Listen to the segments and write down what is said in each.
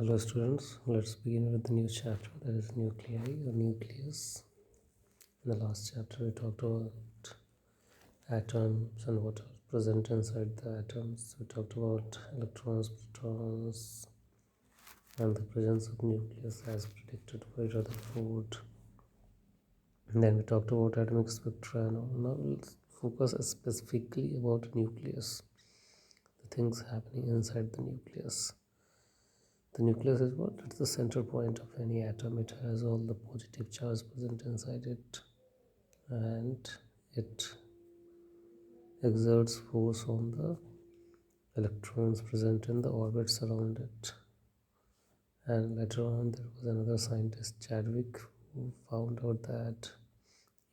Hello students, let's begin with the new chapter, that is nuclei or nucleus. In the last chapter we talked about atoms and what are present inside the atoms. We talked about electrons, protons, and the presence of nucleus as predicted by Rutherford. And then we talked about atomic spectra and all. Now we'll focus specifically about nucleus, the things happening inside the nucleus. The nucleus is what? It's the center point of any atom. It has all the positive charge present inside it, and it exerts force on the electrons present in the orbits around it. And later on there was another scientist, Chadwick, who found out that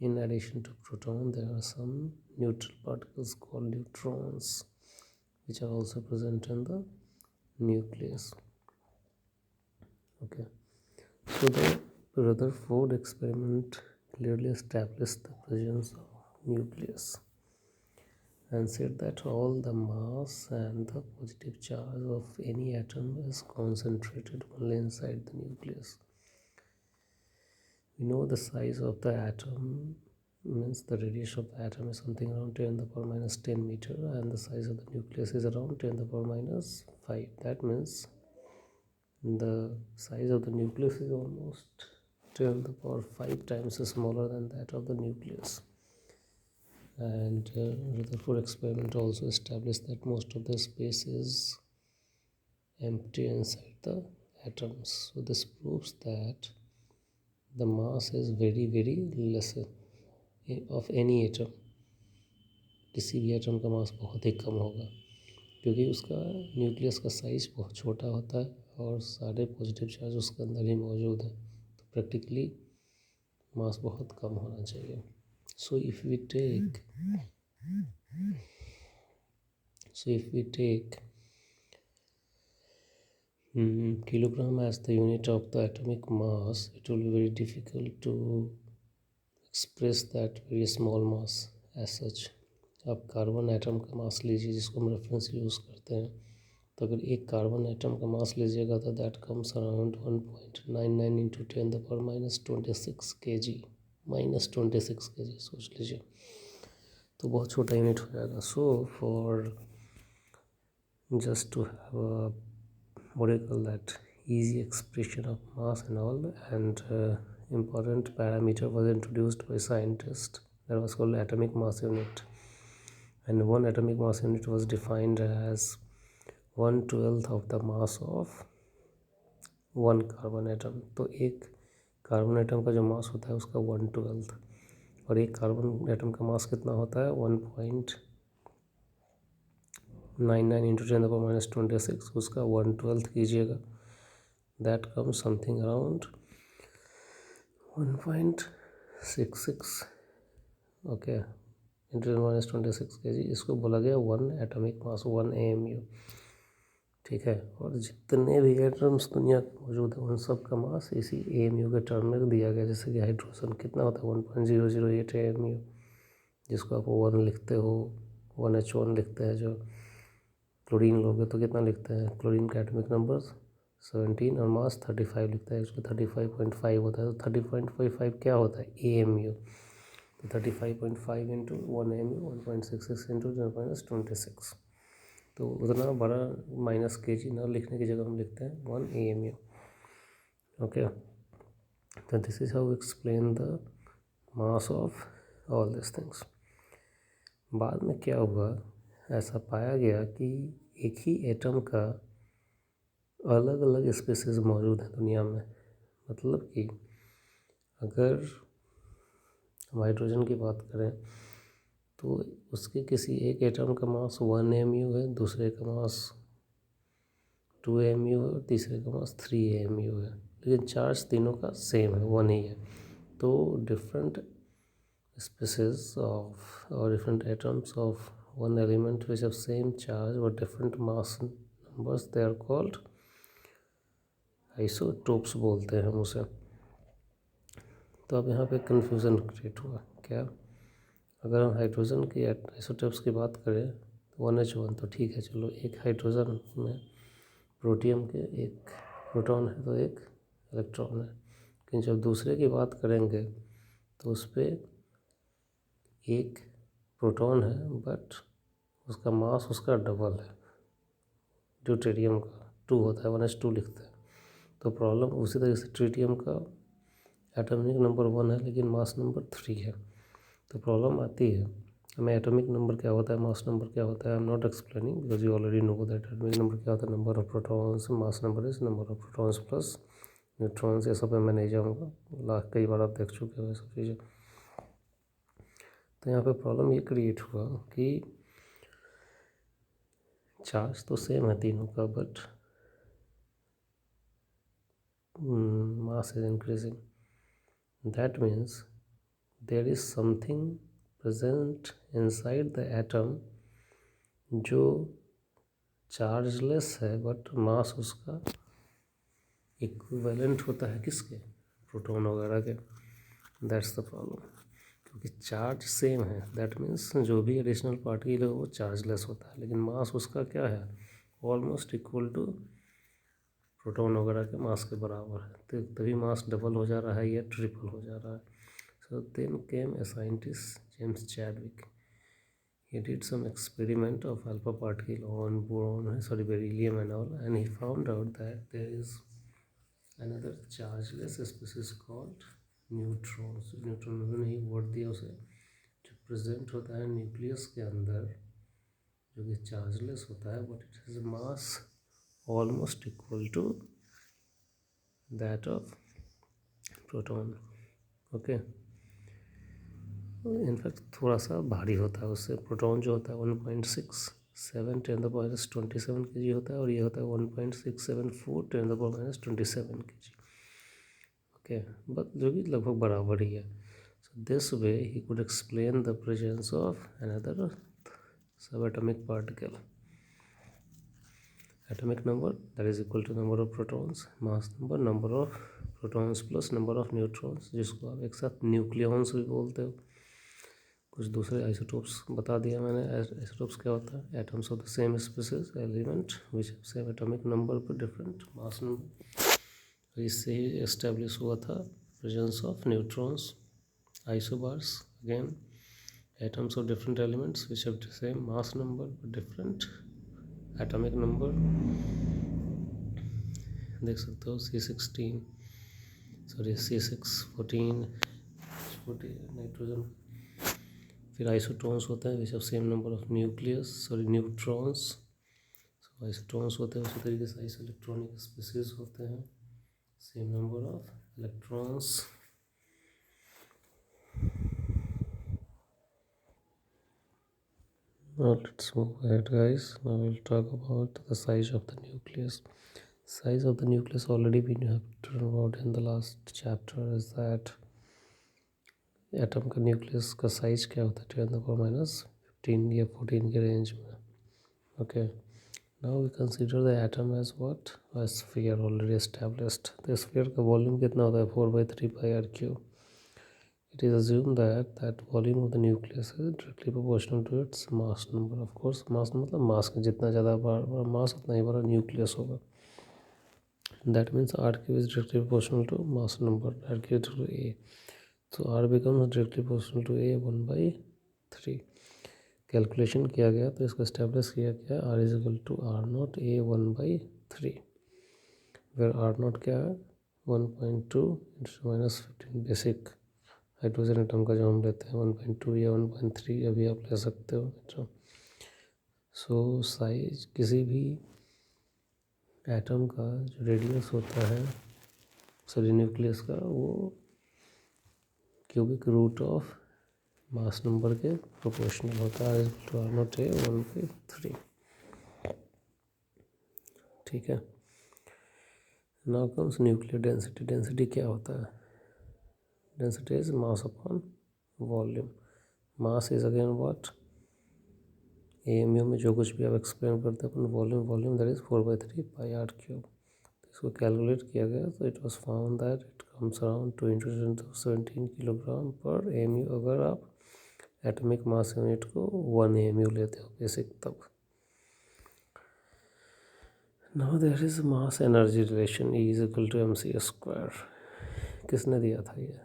in addition to proton there are some neutral particles called neutrons, which are also present in the nucleus. Okay, so the Rutherford experiment clearly established the presence of nucleus and said that all the mass and the positive charge of any atom is concentrated only inside the nucleus. We know the size of the atom, means the radius of the atom is something around 10 to the power minus 10 meter, and the size of the nucleus is around 10 to the power minus 5. That means the size of the nucleus is almost 10 to the power 5 times smaller than that of the nucleus. And Rutherford experiment also established that most of the space is empty inside the atoms. So this proves that the mass is very lesser of any atom. किसी भी atom का मास बहुत ही कम होगा क्योंकि उसका nucleus का size बहुत छोटा होता है और सारे पॉजिटिव चार्ज उसके अंदर ही मौजूद है, तो प्रैक्टिकली मास बहुत कम होना चाहिए. So if we take kilogram as the unit of the atomic mass, it will be very difficult to express that very small mass as such. आप कार्बन एटम का मास लीजिए जिसको हम रेफरेंस यूज़ करते हैं, तो अगर एक कार्बन एटम का मास लीजिएगा तो that comes around 1.99 into 10 the power minus 26 kg, minus 26 kg सोच लीजिए, तो बहुत छोटा यूनिट हो जाएगा. So for just to have a what do you call that easy expression of mass and all, and important parameter was introduced by scientist that was called atomic mass unit, and one atomic mass unit was defined as 1/12 of the mass of one carbon atom. तो एक carbon atom का जो मास होता है उसका 1/12, और एक carbon atom का मास कितना होता है 1.99 इंटू 10 द पावर माइनस 26, उसका 1/12 कीजिएगा, that comes something around 1.66 okay into 10 minus 26 kg. इसको बोला गया वन एटॉमिक मास, 1 AMU. ठीक है, और जितने भी एटम्स दुनिया में मौजूद है उन सब का मास इसी AMU के टर्म में दिया गया. जैसे कि हाइड्रोजन कितना होता है 1.008 AMU, जिसको आप 1 लिखते हो, 1H1 लिखते हैं. जो क्लोरीन लोगे तो कितना लिखते हैं, क्लोरीन का एटॉमिक नंबर 17 और मास 35 लिखता है, उसका 35.5 होता है. तो 30.55 क्या होता है AMU, तो 35.5 इंटू 1 AMU 1.66 इंटू 10⁻26. तो उतना बड़ा माइनस kg ना लिखने की जगह हम लिखते हैं 1 AMU. ओके, तो this is how explain the mass of all this things. बाद में क्या हुआ, ऐसा पाया गया कि एक ही एटम का अलग अलग स्पीसीज मौजूद है दुनिया में. मतलब कि अगर हम हाइड्रोजन की बात करें तो उसके किसी एक एटम का मास 1 AMU है, दूसरे का मास 2 AMU है और तीसरे का मास 3 AMU है, लेकिन चार्ज तीनों का सेम है, 1 ही है. तो different species of or different atoms of one element which have same charge or different mass numbers, they are called isotopes बोलते हैं हम उसे. तो अब यहाँ पे कन्फ्यूज़न क्रिएट हुआ. क्या, अगर हम हाइड्रोजन की आइसोटोप्स की बात करें तो 1H1 तो ठीक है, चलो एक हाइड्रोजन में प्रोटियम के एक प्रोटॉन है तो एक इलेक्ट्रॉन है। लेकिन जब दूसरे की बात करेंगे तो उस पर एक प्रोटॉन है बट उसका मास उसका डबल है। ड्यूटेरियम का 2 होता है, 1s2 लिखते हैं। तो प्रॉब्लम उसी तरह से ट्रिटियम का एटॉमिक नंबर 1 है लेकिन मास नंबर 3 है, तो प्रॉब्लम आती है। हमें एटॉमिक नंबर क्या होता है, मास नंबर क्या होता है, I am not explaining because you already know that atomic number क्या होता है, number of protons, mass number is number of protons plus neutrons. ये सब पे मैं नहीं जाऊँगा, कई बार आप देख चुके हो ये सब चीज़ें। तो यहाँ पे प्रॉब्लम ये क्रिएट हुआ कि चार्ज तो सेम है तीनों का but mass is increasing. That means there is something present inside the atom जो चार्जलेस है बट मास उसका इक्विवेलेंट होता है किसके, प्रोटॉन वगैरह के। That's the problem. क्योंकि चार्ज सेम है दैट मीन्स जो भी एडिशनल पार्टिकल है वो चार्जलेस होता है, लेकिन मास उसका क्या है, ऑलमोस्ट इक्वल टू प्रोटॉन वगैरह के मास के बराबर है। तो तभी मास डबल हो जा रहा है या ट्रिपल हो जा रहा है। So then came a scientist James Chadwick, he did some experiment of alpha particle on beryllium and all, and he found out that there is another chargeless species called neutrons. Neutron ने ही word दिया उसे, जो present होता है nucleus के अंदर, जो कि चार्जलेस होता है but it is mass almost equal to that of proton. Okay, in fact थोड़ा सा भारी होता है उससे। प्रोटॉन जो होता है 1.67 10⁻27 kg होता है और ये होता है 1.674 10⁻27 kg। ओके, बट जो कि लगभग बराबर ही है। So this way he could explain the presence of another subatomic particle. Atomic number that is equal to number of protons, mass number number of protons plus number of neutrons, जिसको आप एक साथ nucleons भी बोलते हो। कुछ दूसरे isotopes बता दिया मैंने। आइसोटोप्स क्या होता है, atoms of the same species element which have same atomic number पर डिफरेंट मास नंबर। इससे ही एस्टेब्लिश हुआ था presence of neutrons. Isobars again atoms of different elements which have same mass number पर डिफरेंट एटॉमिक नंबर। देख सकते हो C16 sorry C614 nitrogen. फिर isotones होता है which of same number of neutrons. So isotones होते हैं उसी तरीके से आइसो इलेक्ट्रॉनिक स्पीसीज होते हैं, same number of electrons. Now let's move ahead guys. Now we'll talk about the size of the nucleus. Size of the nucleus already we have talked about in the last chapter is that atom का nucleus का size क्या होता है 10⁻15 या 14 के range में। Okay, now we consider the atom as what, a sphere already established. तो sphere का वॉल्यूम कितना होता है 4/3πr³। It is assumed that volume of the nucleus is directly proportional to its mass number. Of course, mass मतलब मास का जितना ज़्यादा बड़ा मास उतना ही बड़ा न्यूक्लियस होगा। That means R³ is directly proportional to mass number, R³ to A. So R becomes directly proportional to A 1/3। Calculation किया गया तो इसको एस्टेब्लिश किया गया R is equal to R0 A 1/3, where R0 क्या है 1.2 × -15 बेसिक हाइड्रोजन एटम का जो हम लेते हैं 1.2 या 1.3 अभी आप ले सकते हो। सो साइज किसी भी एटम का जो रेडियस होता है सॉरी न्यूक्लियस का, वो cubic root of mass number के प्रोपोर्शनल होता है R0 A 1/3। ठीक है, now comes nuclear density. Density क्या होता है, density is mass upon volume. Mass is again what, AMU में जो कुछ भी आप एक्सप्लेन करते हैं upon volume that is 4/3πr³। तो इसको कैलकुलेट किया गया तो it was found that it comes around 2 × 10⁻17 kg/AMU। अगर आप एटॉमिक मास यूनिट को 1 AMU लेते हो बेसिक तब। Now there is mass energy relation E is equal to mc square. किसने दिया था ये?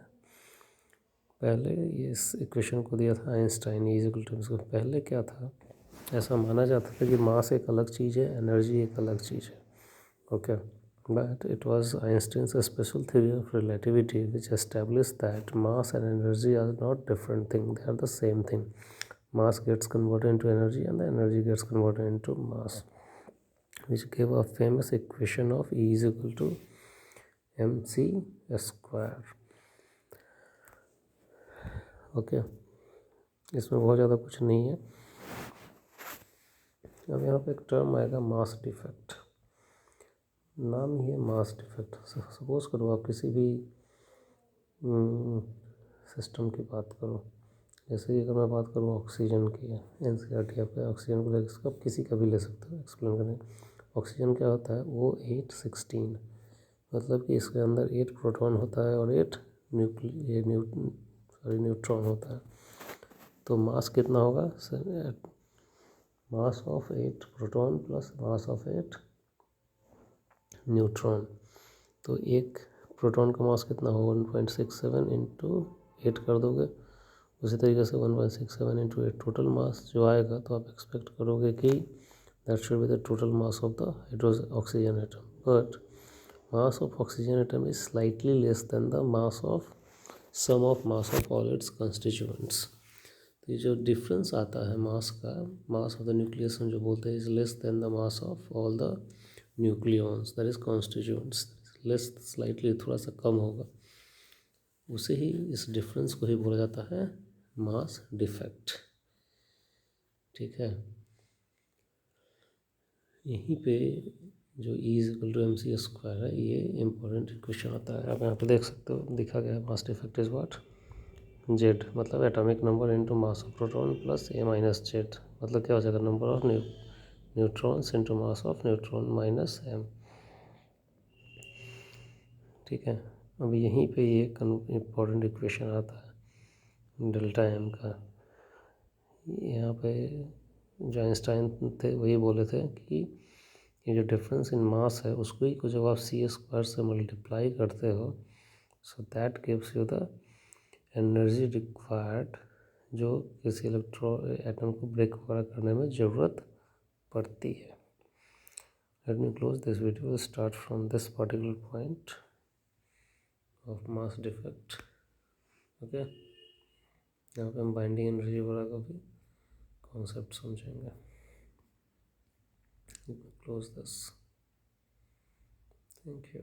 पहले ये इस इक्वेशन को दिया था Einstein, E is equal to mc। पहले क्या था, ऐसा माना जाता था कि मास एक अलग चीज़ है, एनर्जी एक अलग चीज़ है, okay. But it was Einstein's special theory of relativity which established that mass and energy are not different thing, they are the same thing. Mass gets converted into energy and the energy gets converted into mass, which gave a famous equation of E is equal to mc square, okay. इसमें बहुत ज़्यादा कुछ नहीं है। अब यहाँ पे एक टर्म आएगा मास डिफेक्ट, नाम ही है मास डिफेक्ट। सपोज करो आप किसी भी सिस्टम की बात करो, जैसे कि अगर मैं बात करूँ ऑक्सीजन की, एनसीईआरटी पे ऑक्सीजन को लेकर आप किसी का भी ले सकते हो एक्सप्लेन करने। ऑक्सीजन क्या होता है, वो 816, मतलब कि इसके अंदर 8 प्रोटॉन होता है और 8 न्यूट्रॉन होता है। तो मास कितना होगा, mass of 8 proton plus mass of 8 neutron. तो एक प्रोटॉन का मास कितना होगा, 1.67 इंटू 8 कर दोगे। उसी तरीके से 1.67 इंटू 8 टोटल मास जो आएगा, तो आप एक्सपेक्ट करोगे कि that should be the total mass of the oxygen atom. But mass of oxygen atom is slightly less than the mass of sum of mass of all its constituents. तो ये जो difference आता है मास का, मास of the nucleus हम जो बोलते हैं, is less than the mass of all the nucleons that is constituents, less slightly, थोड़ा सा कम होगा। उसे ही, इस डिफरेंस को ही बोला जाता है मास डिफेक्ट, ठीक है। यहीं पे जो E is equal to mc square है, ये इंपॉर्टेंट इक्वेशन आता है। आप यहाँ पे देख सकते हो, लिखा गया है mass defect is what, Z मतलब atomic number into mass of proton plus a minus Z, मतलब क्या हो जाएगा, number of neutrons into mass of neutron minus m, ठीक है। अब यहीं पे ये इम्पॉर्टेंट इक्वेशन आता है डेल्टा m का। यहाँ पे जो आइंस्टाइन थे वही बोले थे कि ये जो डिफरेंस इन मास है, उसको ही को जब आप सी स्क्वायर से मल्टीप्लाई करते हो, so that gives you the energy required, जो किसी एटम को ब्रेक वगैरह करने में ज़रूरत पड़ती है। Let me close this video, start from this particular point of mass defect, okay. यहाँ पे हम बाइंडिंग एनर्जी वगैरह का भी कॉन्सेप्ट समझेंगे। Close this, thank you.